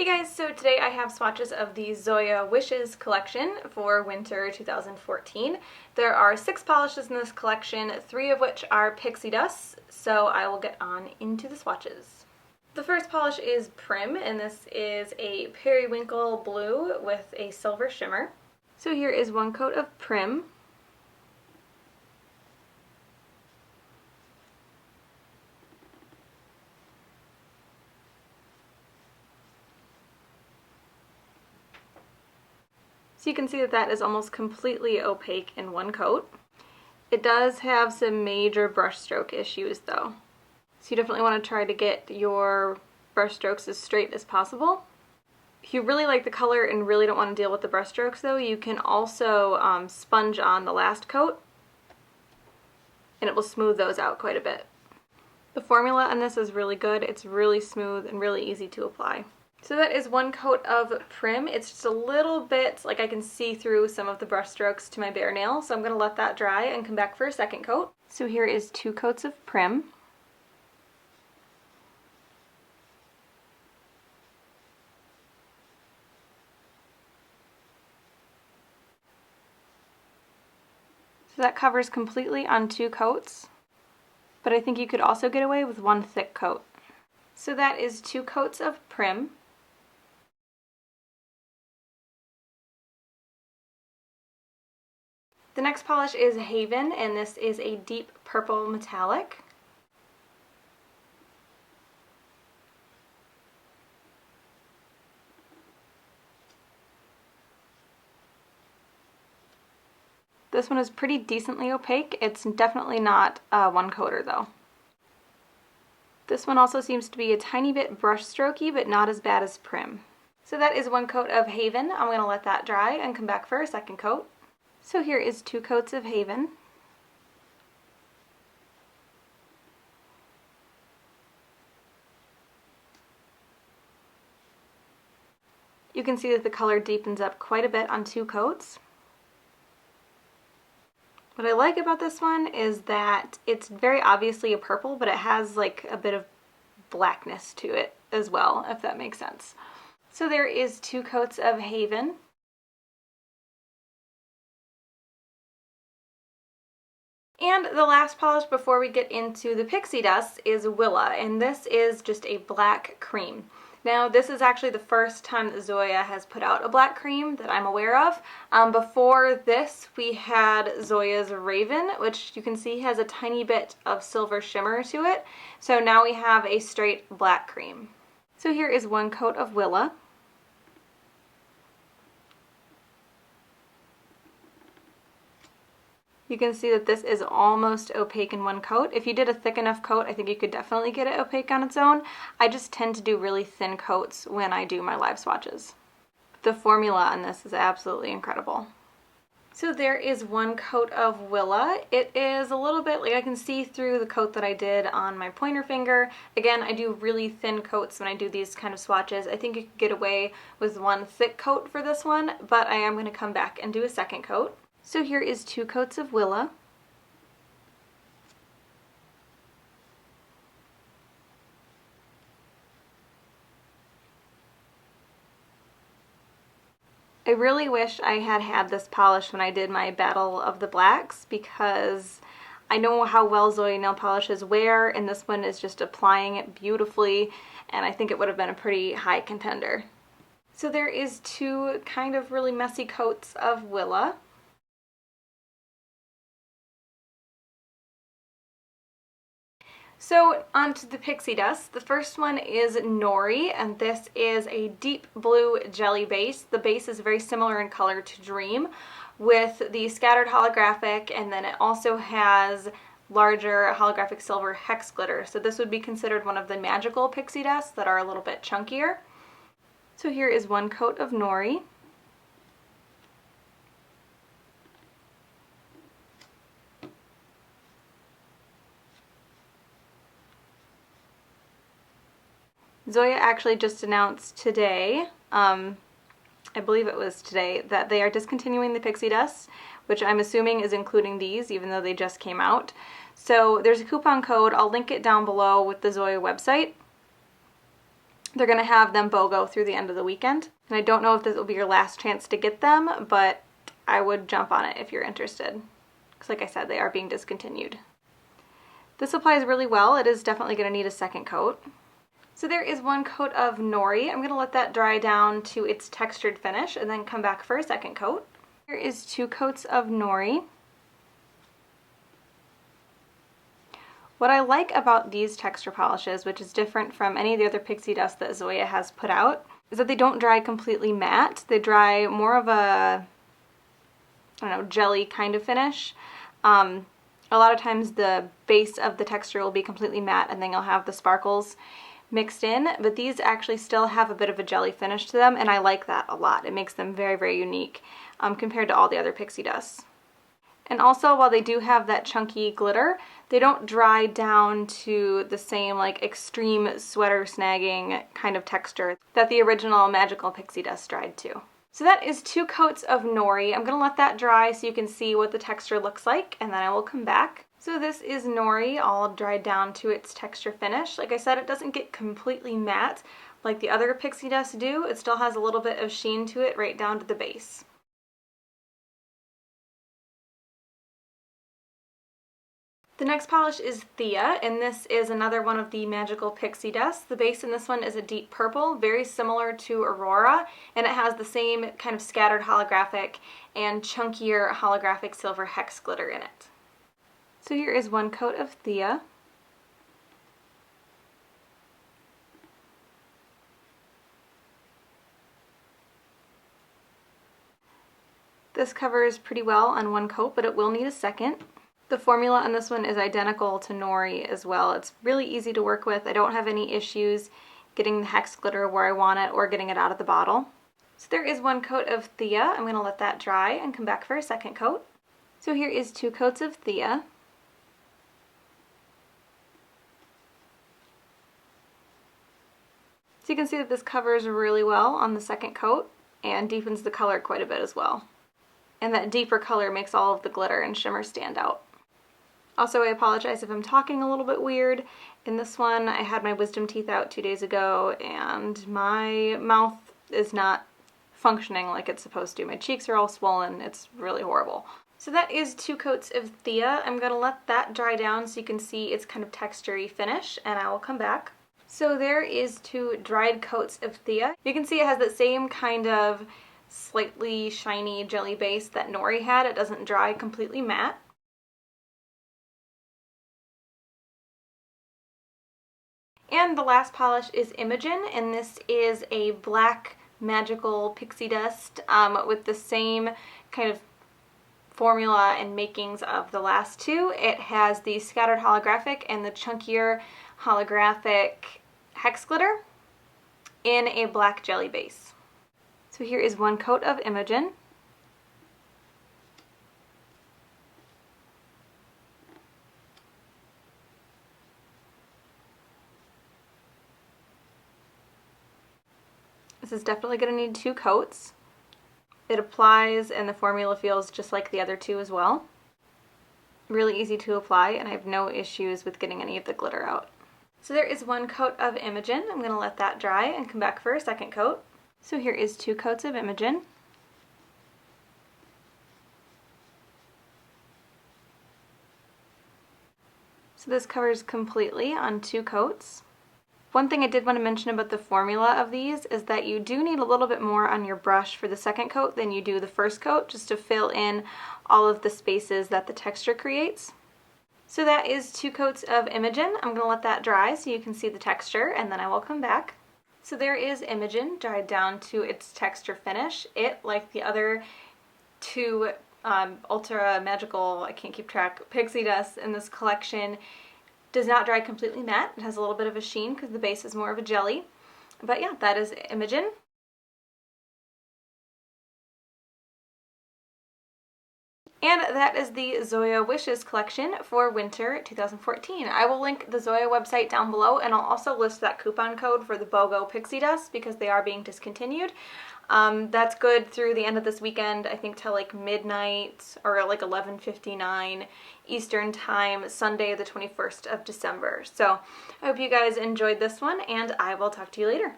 Hey guys, so today I have swatches of the Zoya Wishes collection for winter 2014. There are 6 polishes in this collection, 3 of which are pixie dust, so I will get on into the swatches. The first polish is Prim, and this is a periwinkle blue with a silver shimmer. So here is one coat of Prim. So you can see that that is almost completely opaque in one coat. It does have some major brush stroke issues though. So you definitely want to try to get your brush strokes as straight as possible. If you really like the color and really don't want to deal with the brush strokes though, you can also sponge on the last coat and it will smooth those out quite a bit. The formula on this is really good. It's really smooth and really easy to apply. So that is one coat of Prim. It's just a little bit, like I can see through some of the brush strokes to my bare nail, so I'm going to let that dry and come back for a second coat. So here is 2 coats of Prim. So that covers completely on 2 coats, but I think you could also get away with 1 thick coat. So that is 2 coats of Prim. The next polish is Haven, and this is a deep purple metallic. This one is pretty decently opaque. It's definitely not a one coater though. This one also seems to be a tiny bit brush strokey, but not as bad as Prim. So that is 1 coat of Haven. I'm going to let that dry and come back for a second coat. So here is 2 coats of Haven. You can see that the color deepens up quite a bit on 2 coats. What I like about this one is that it's very obviously a purple, but it has like a bit of blackness to it as well, if that makes sense. So there is 2 coats of Haven. And the last polish before we get into the pixie dust is Willa, and this is just a black cream. Now this is actually the first time that Zoya has put out a black cream that I'm aware of. Before this we had Zoya's Raven, which you can see has a tiny bit of silver shimmer to it. So now we have a straight black cream. So here is 1 coat of Willa. You can see that this is almost opaque in 1 coat. If you did a thick enough coat, I think you could definitely get it opaque on its own. I just tend to do really thin coats when I do my live swatches. The formula on this is absolutely incredible. So there is 1 coat of Willa. It is a little bit, like I can see through the coat that I did on my pointer finger. Again, I do really thin coats when I do these kind of swatches. I think you could get away with 1 thick coat for this one, but I am going to come back and do a second coat. So here is 2 coats of Willa. I really wish I had this polish when I did my Battle of the Blacks, because I know how well Zoya nail polishes wear, and this one is just applying it beautifully, and I think it would have been a pretty high contender. So there is 2 kind of really messy coats of Willa. So onto the pixie dust. The first one is Nori, and this is a deep blue jelly base. The base is very similar in color to Dream, with the scattered holographic, and then it also has larger holographic silver hex glitter. So this would be considered one of the magical pixie dusts that are a little bit chunkier. So here is 1 coat of Nori. Zoya actually just announced today, I believe it was today, that they are discontinuing the pixie dust, which I'm assuming is including these, even though they just came out. So there's a coupon code. I'll link it down below with the Zoya website. They're going to have them BOGO through the end of the weekend. And I don't know if this will be your last chance to get them, but I would jump on it if you're interested. Because like I said, they are being discontinued. This applies really well. It is definitely going to need a second coat. So there is one coat of Nori. I'm going to let that dry down to its textured finish and then come back for a second coat. Here is 2 coats of Nori. What I like about these texture polishes, which is different from any of the other pixie dust that Zoya has put out, is that they don't dry completely matte. They dry more of a, I don't know, jelly kind of finish. A lot of times the base of the texture will be completely matte and then you'll have the sparkles mixed in, but these actually still have a bit of a jelly finish to them, and I like that a lot. It makes them very, very unique compared to all the other pixie dusts. And also, while they do have that chunky glitter, they don't dry down to the same like extreme sweater snagging kind of texture that the original Magical Pixie Dust dried to. So that is 2 coats of Nori. I'm going to let that dry so you can see what the texture looks like, and then I will come back. So this is Nori all dried down to its texture finish. Like I said, it doesn't get completely matte like the other pixie dusts do. It still has a little bit of sheen to it right down to the base. The next polish is Thea, and this is another one of the Magical Pixie Dusts. The base in this one is a deep purple, very similar to Aurora, and it has the same kind of scattered holographic and chunkier holographic silver hex glitter in it. So here is 1 coat of Thea. This covers pretty well on 1 coat, but it will need a second. The formula on this one is identical to Nori as well. It's really easy to work with. I don't have any issues getting the hex glitter where I want it or getting it out of the bottle. So there is 1 coat of Thea. I'm going to let that dry and come back for a second coat. So here is 2 coats of Thea. So you can see that this covers really well on the second coat and deepens the color quite a bit as well. And that deeper color makes all of the glitter and shimmer stand out. Also, I apologize if I'm talking a little bit weird. In this one, I had my wisdom teeth out 2 days ago and my mouth is not functioning like it's supposed to. My cheeks are all swollen. It's really horrible. So that is 2 coats of Thea. I'm going to let that dry down so you can see its kind of textury finish, and I will come back. So there is 2 dried coats of Thea. You can see it has that same kind of slightly shiny jelly base that Nori had. It doesn't dry completely matte. And the last polish is Imogen, and this is a black magical pixie dust with the same kind of formula and makings of the last 2. It has the scattered holographic and the chunkier holographic hex glitter in a black jelly base. So here is 1 coat of Imogen. This is definitely going to need 2 coats. It applies and the formula feels just like the other 2 as well. Really easy to apply, and I have no issues with getting any of the glitter out. So there is 1 coat of Imogen. I'm going to let that dry and come back for a second coat. So here is 2 coats of Imogen. So this covers completely on 2 coats. One thing I did want to mention about the formula of these is that you do need a little bit more on your brush for the second coat than you do the first coat, just to fill in all of the spaces that the texture creates. So that is 2 coats of Imogen. I'm going to let that dry so you can see the texture, and then I will come back. So there is Imogen dried down to its texture finish. It, like the other 2 ultra magical, I can't keep track, pixie dusts in this collection, does not dry completely matte. It has a little bit of a sheen because the base is more of a jelly. But yeah, that is Imogen. And that is the Zoya Wishes collection for winter 2014. I will link the Zoya website down below, and I'll also list that coupon code for the BOGO Pixie Dust because they are being discontinued. That's good through the end of this weekend, I think till like midnight or like 11:59 Eastern Time, Sunday the 21st of December. So I hope you guys enjoyed this one, and I will talk to you later.